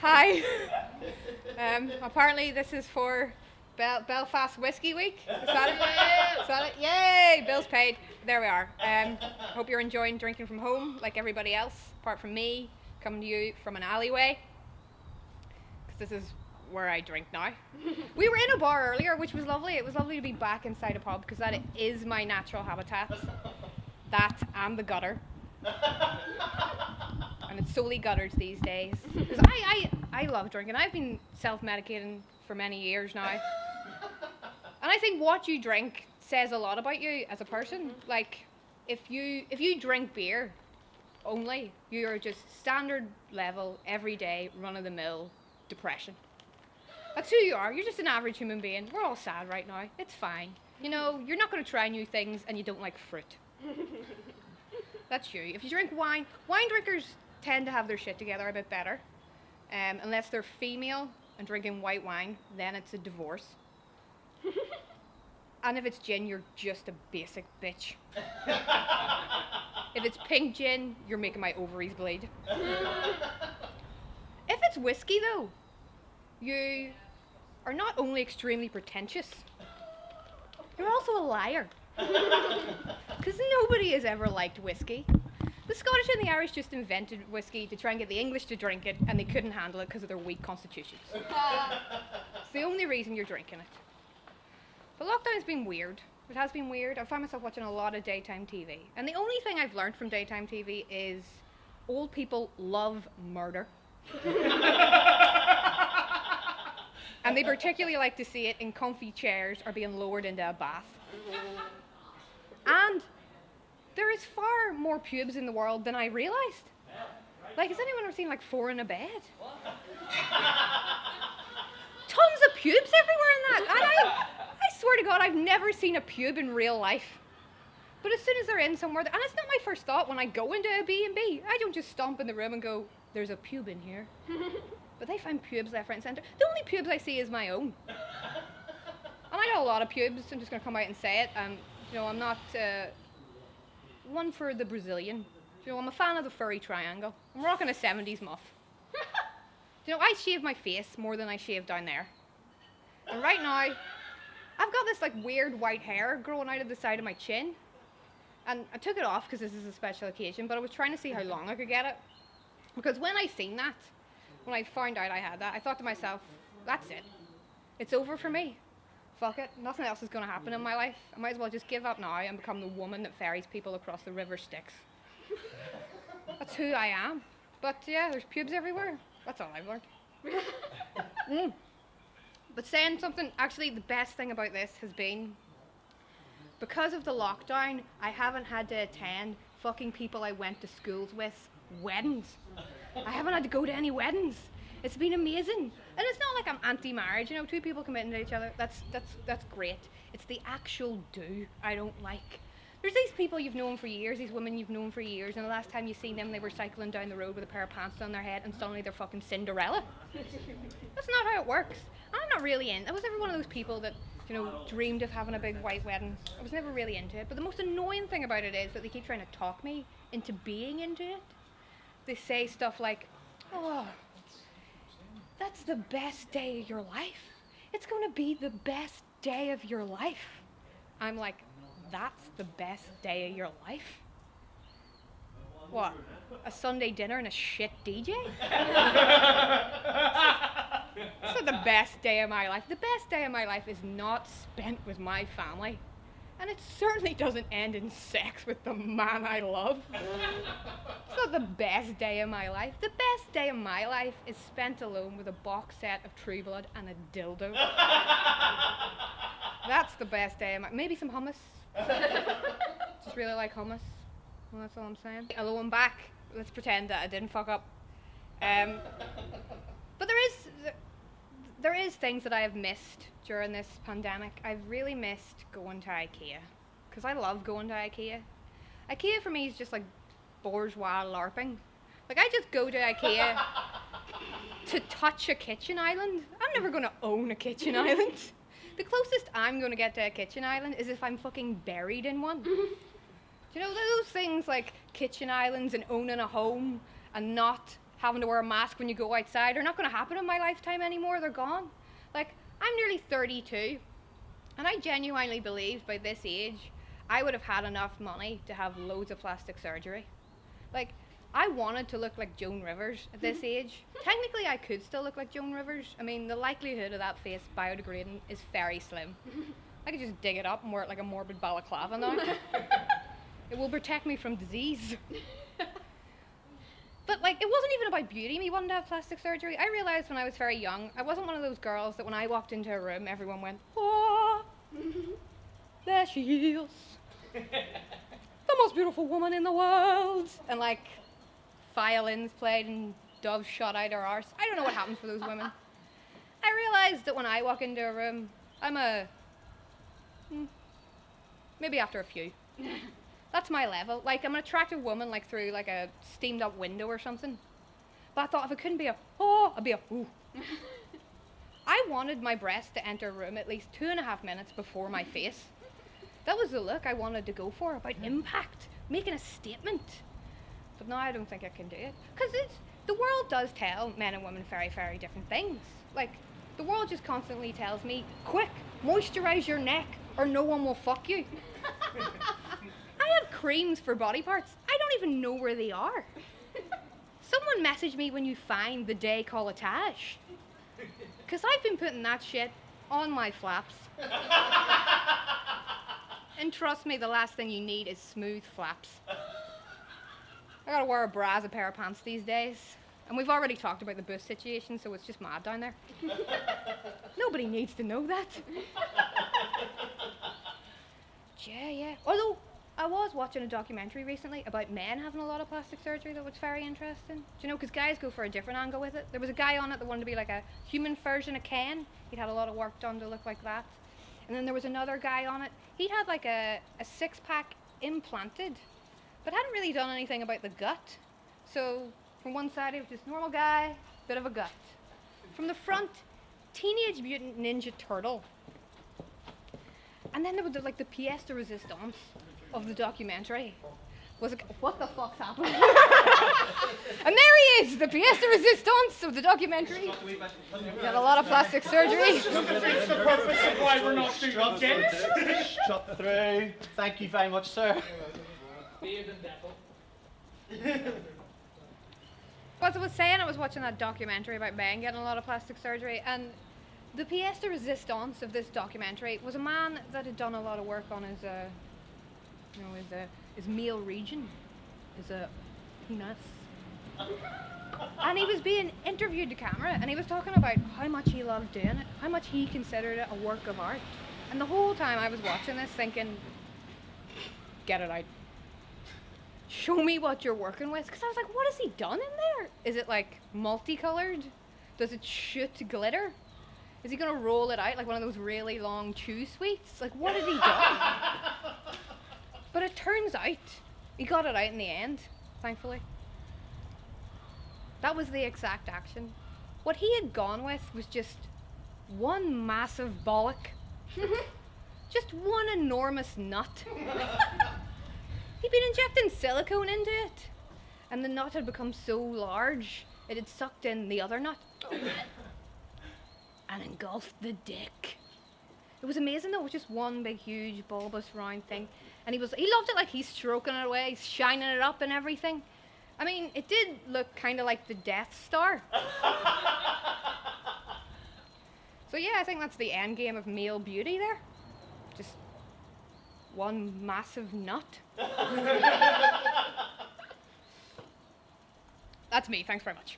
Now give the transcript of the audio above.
Hi. Apparently this is for Belfast Whiskey Week. Is that it? Is that it? Yay! Bills paid. There we are. Hope you're enjoying drinking from home like everybody else, apart from me, coming to you from an alleyway. Because this is where I drink now. We were in a bar earlier, which was lovely. It was lovely to be back inside a pub, because that is my natural habitat. That and the gutter. And it's solely gutters these days. Because I love drinking. I've been self-medicating for many years now. And I think what you drink says a lot about you as a person. Like, if you drink beer only, you're just standard level, everyday, run-of-the-mill depression. That's who you are. You're just an average human being. We're all sad right now. It's fine. You know, you're not going to try new things and you don't like fruit. That's you. If you drink wine drinkers tend to have their shit together a bit better. Unless they're female and drinking white wine, then it's a divorce. And if it's gin, you're just a basic bitch. If it's pink gin, you're making my ovaries bleed. If it's whiskey, though, you are not only extremely pretentious, you're also a liar. Because nobody has ever liked whiskey. The Scottish and the Irish just invented whiskey to try and get the English to drink it, and they couldn't handle it because of their weak constitutions. It's the only reason you're drinking it. But lockdown's been weird. It has been weird. I find myself watching a lot of daytime TV. And the only thing I've learned from daytime TV is old people love murder. And they particularly like to see it in comfy chairs or being lowered into a bath. And there is far more pubes in the world than I realised. Like, has anyone ever seen like four in a bed? Tons of pubes everywhere in that. And I swear to God, I've never seen a pube in real life. But as soon as they're in somewhere, and it's not my first thought when I go into a B&B, I don't just stomp in the room and go, there's a pube in here. But they find pubes left, right and centre. The only pubes I see is my own. And I got a lot of pubes, I'm just going to come out and say it. You know, I'm not one for the Brazilian. You know, I'm a fan of the furry triangle. I'm rocking a 70s muff. You know, I shave my face more than I shave down there. And right now, I've got this like weird white hair growing out of the side of my chin. And I took it off because this is a special occasion, but I was trying to see how long I could get it. Because when I seen that, when I found out I had that, I thought to myself, that's it. It's over for me. Fuck it. Nothing else is going to happen in my life. I might as well just give up now and become the woman that ferries people across the River Styx. That's who I am. But yeah, there's pubes everywhere. That's all I've learned. But saying something, actually the best thing about this has been, because of the lockdown, I haven't had to attend fucking people I went to schools with weddings. I haven't had to go to any weddings. It's been amazing. And it's not like I'm anti-marriage, you know, two people committing to each other, that's great. It's the actual do I don't like. There's these people you've known for years, these women you've known for years, and the last time you seen them, they were cycling down the road with a pair of pants on their head, and suddenly they're fucking Cinderella. That's not how it works. I'm not really in. I was never one of those people that, you know, dreamed of having a big white wedding. I was never really into it. But the most annoying thing about it is that they keep trying to talk me into being into it. They say stuff like, oh, that's the best day of your life. It's going to be the best day of your life. I'm like, that's the best day of your life? What? A Sunday dinner and a shit DJ? It's not the best day of my life. The best day of my life is not spent with my family. And it certainly doesn't end in sex with the man I love. It's not the best day of my life. The best day of my life is spent alone with a box set of True Blood and a dildo. That's the best day of my... Maybe some hummus. Just really like hummus. Well, that's all I'm saying. Although I'm back, let's pretend that I didn't fuck up. But there is things that I have missed during this pandemic. I've really missed going to IKEA, because I love going to IKEA. IKEA for me is just like bourgeois LARPing. Like, I just go to IKEA to touch a kitchen island. I'm never going to own a kitchen island. The closest I'm going to get to a kitchen island is if I'm fucking buried in one. Do you know those things like kitchen islands and owning a home and not having to wear a mask when you go outside are not going to happen in my lifetime anymore. They're gone. Like, I'm nearly 32, and I genuinely believed by this age I would have had enough money to have loads of plastic surgery. Like, I wanted to look like Joan Rivers at this age. Technically, I could still look like Joan Rivers. I mean, the likelihood of that face biodegrading is very slim. I could just dig it up and wear it like a morbid balaclava now. It will protect me from disease. But, like, it wasn't even about beauty, me wanting to have plastic surgery. I realised when I was very young, I wasn't one of those girls that when I walked into a room, everyone went, "Oh, there she is. The most beautiful woman in the world." And, like, violins played and doves shot out her arse. I don't know what happens for those women. I realised that when I walk into a room, I'm maybe after a few. That's my level. Like, I'm an attractive woman, like, through, like, a steamed-up window or something. But I thought if it couldn't be a oh, I'd be a ooh. I wanted my breast to enter a room at least 2.5 minutes before my face. That was the look I wanted to go for, about impact, making a statement. But now I don't think I can do it. Because the world does tell men and women very, very different things. Like, the world just constantly tells me, quick, moisturize your neck or no one will fuck you. I have creams for body parts. I don't even know where they are. Someone message me when you find the décolletage. Because I've been putting that shit on my flaps. And trust me, the last thing you need is smooth flaps. I gotta wear a bra as a pair of pants these days. And we've already talked about the bus situation, so it's just mad down there. Nobody needs to know that. Yeah. Although, I was watching a documentary recently about men having a lot of plastic surgery that was very interesting. Do you know, because guys go for a different angle with it. There was a guy on it that wanted to be like a human version of Ken. He'd had a lot of work done to look like that. And then there was another guy on it. He had like a six-pack implanted, but hadn't really done anything about the gut. So from one side, he was just normal guy, bit of a gut. From the front, Teenage Mutant Ninja Turtle. And then there was like the pièce de résistance of the documentary. Was like, what the fuck's happening? And there he is, the pièce de résistance of the documentary. Got a lot of plastic surgery. It's the purpose of why we're not doing kids. Shut through. Thank you very much, sir. Beard and devil. As I was saying, I was watching that documentary about men getting a lot of plastic surgery, and the pièce de résistance of this documentary was a man that had done a lot of work on his male region, his penis. And he was being interviewed to camera, and he was talking about how much he loved doing it, how much he considered it a work of art. And the whole time I was watching this thinking, get it out. Show me what you're working with. Because I was like, what has he done in there? Is it like multicolored? Does it shoot glitter? Is he going to roll it out like one of those really long chew sweets? Like, what has he done? But it turns out he got it out in the end, thankfully. That was the exact action. What he had gone with was just one massive bollock. Just one enormous nut. He'd been injecting silicone into it, and the nut had become so large it had sucked in the other nut and engulfed the dick. It was amazing though. It was just one big huge bulbous round thing, and he loved it. Like, he's stroking it away, he's shining it up and everything. I mean, it did look kind of like the Death Star. So yeah, I think that's the end game of male beauty there. Just one massive nut. That's me, thanks very much.